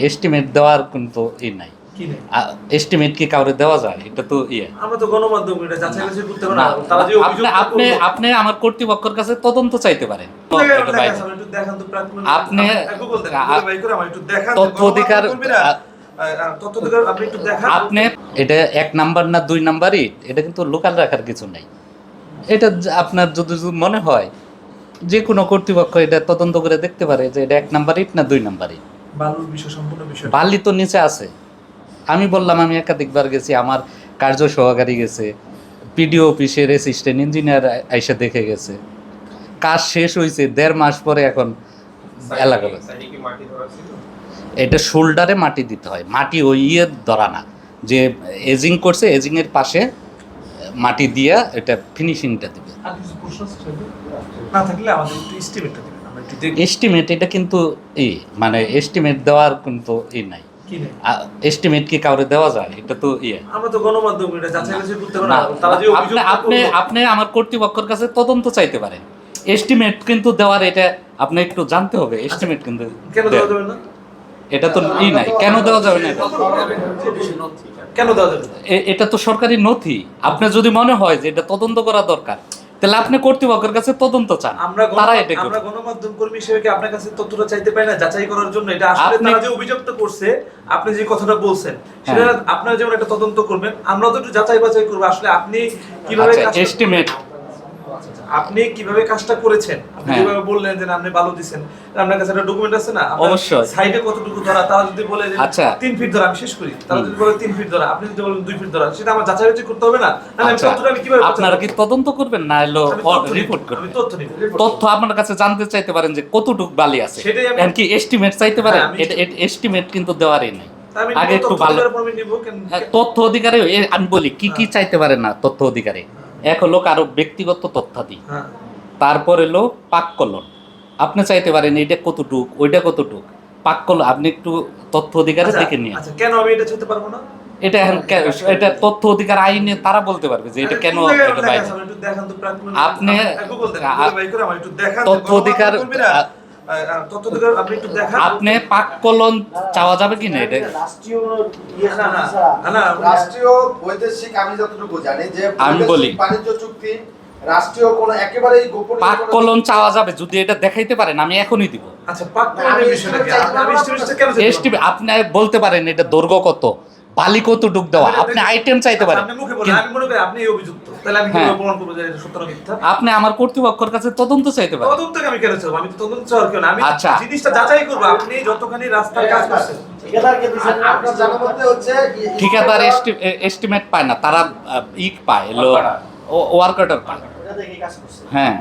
Estimate দেওয়ার কিন্তু নাই। এস্টিমেট কি কাউরে দেওয়া যায়? এটা তো আমরা তো গণমাধ্যম এটা যাচাই বাছাই করতে পারি না। তারা যে অভিযোগ আপনি আপনি আমার কর্তৃপক্ষের কাছে তদন্ত চাইতে পারেন। আপনি তথ্য অধিকার আপনি এটা ১ নাম্বার না ২ নাম্বারই, এটা কিন্তু লোকাল রাখার কিছু নাই। এটা আপনার যদি মনে হয় যে কোনো কর্তৃপক্ষ এটা তদন্ত করে দেখতে পারে যে এটা ১ নাম্বার ইট না ২ নাম্বার ইট। বালুর বিষয় সম্পূর্ণ বিষয়। বালি তো নিচে আছে। আমি বললাম আমি একাধিকবার গেছি, আমার কার্য সহকারী গেছে, পিডিও অফিসের অ্যাসিস্ট্যান্ট ইঞ্জিনিয়ার আইসা দেখে গেছে। কাজ শেষ হয়েছে ১.৫ মাস পরে এখন এলাকা এটা শোল্ডারে মাটি দিতে হয়। মাটি ওই ধরা না যে এজিং করছে, এজিংয়ের পাশে মাটি দিয়া এটা ফিনিশিংটা দিবে। না থাকলে আমাদের একটু এস্টিমেটটা দিবেন, আমরা একটু দেখব। এস্টিমেট এটা কিন্তু মানে এস্টিমেট দেওয়ার কিন্তু নাই। এস্টিমেট কি কাউরে দেওয়া যায়? এটা তো আমরা তো গণমাধ্যম এটা যাচাই বাছাই করতে পারি না। তারা যে অভিযোগ আপনি আমার কর্তৃপক্ষের কাছে তদন্ত চাইতে পারেন। এস্টিমেট কিন্তু দেওয়ার এটা আপনি একটু জানতে হবে। এস্টিমেট কিন্তু কেন দেওয়া যাবে না? এটা তো নাই। কেন দেওয়া যাবে না? কেন দেওয়া যাবে? এটা তো সরকারি নথি। আপনার যদি মনে হয় যে এটা তদন্ত করা দরকার, তাহলে আপনি কর্তৃপক্ষের কাছে তদন্ত চান। আমরা গণমাধ্যম কর্মী হিসেবে কি আপনার কাছে তথ্যটা চাইতে পাই না যাচাই করার জন্য? এটা আসলে তারা যে অভিযোগটা করছে, আপনি যে কথাটা বলছেন, সেটা আপনারা যেমন একটা তদন্ত করবেন, আমরা তো একটু যাচাই বাছাই করব আসলে আপনি কিভাবে এস্টিমেট আপনি কিভাবে কাজটা করেছেন। আপনি যেভাবে বললেন যে আপনি বালু দিবেন, আপনার কাছে একটা ডকুমেন্ট আছে না? অবশ্যই। সাইডে কতটুকু ধরা, তারা যদি বলে যে 3 ফিট ধরা, আমি শেষ করি, তারা যদি বলে 3 ফিট ধরা, আপনি যদি বলেন 2 ফিট ধরা, সেটা আমার যাচাই বাছাই করতে হবে না? আমি তথ্যটা আমি কিভাবে আপনারা কি তদন্ত করবেন না এলো রিপোর্ট করবেন? আমি তথ্য নিব। তথ্য আপনার কাছে জানতে চাইতে পারেন যে কতটুকু বালি আছে, এমন কি এস্টিমেট চাইতে পারেন? এটা এস্টিমেট কিন্তু দেওয়ারই নাই। আগে একটু ভালো তথ্য অধিকারে আমি বলি কি কি চাইতে পারেন না তথ্য অধিকারে। এক হলো কারো ব্যক্তিগত তথ্যাদি, তারপর এলো পাক্কলন। আপনি চাইতে পারেন এটা কতটুক, ওইটা কতটুক, পাক্কলন আপনি একটু তথ্য অধিকারে দেখে নিয়ে। আচ্ছা, কেন আমি এটা চাইতে পারবো না? এটা এটা তথ্য অধিকার আইনে তারা বলতে পারবে যে এটা কেন আপনি তথ্য অধিকার আপনি পাক্কলন চাওয়া যাবে কিনা? এটা রাষ্ট্রীয় বৈদেশিক, আমি যতটুকু জানি যে আমি বলি বাণিজ্য চুক্তি রাষ্ট্রীয় কোন একেবারেই গোপন পাক্কলন চাওয়া যাবে যদি এটা দেখাইতে পারেন, আমি এখনই দিব। আচ্ছা, পাক্কলনের বিষয়টা কি? আপনি এস্টিমেটটা কেন চাইছেন? আপনি বলতে পারেন এটা দৈর্ঘ্য কত, বালি কতটুক দেওয়া, আপনি আইটেম চাইতে পারেন। আপনি মুখে বলেন, আমি মনে করি আপনি এই অভিযুক্ত, তাহলে আমি কিভাবে প্রমাণ করব যে এটা সত্য না মিথ্যা? আপনি আমার কর্তৃপক্ষের কাছে তদন্ত চাইতে পারেন। তদন্তকে আমি কেন চাইব? আমি তো তদন্ত চাওয়ার কেন, আমি জিনিসটা যাচাই করব। আপনি যতখানি রাস্তার কাজ করছেন, ঠিকাদারকে দিবেন, আপনার জানা মতে হচ্ছে ঠিকাদার এস্টিমেট পায় না, তারা পায় ওয়ার্কার পায়। হ্যাঁ।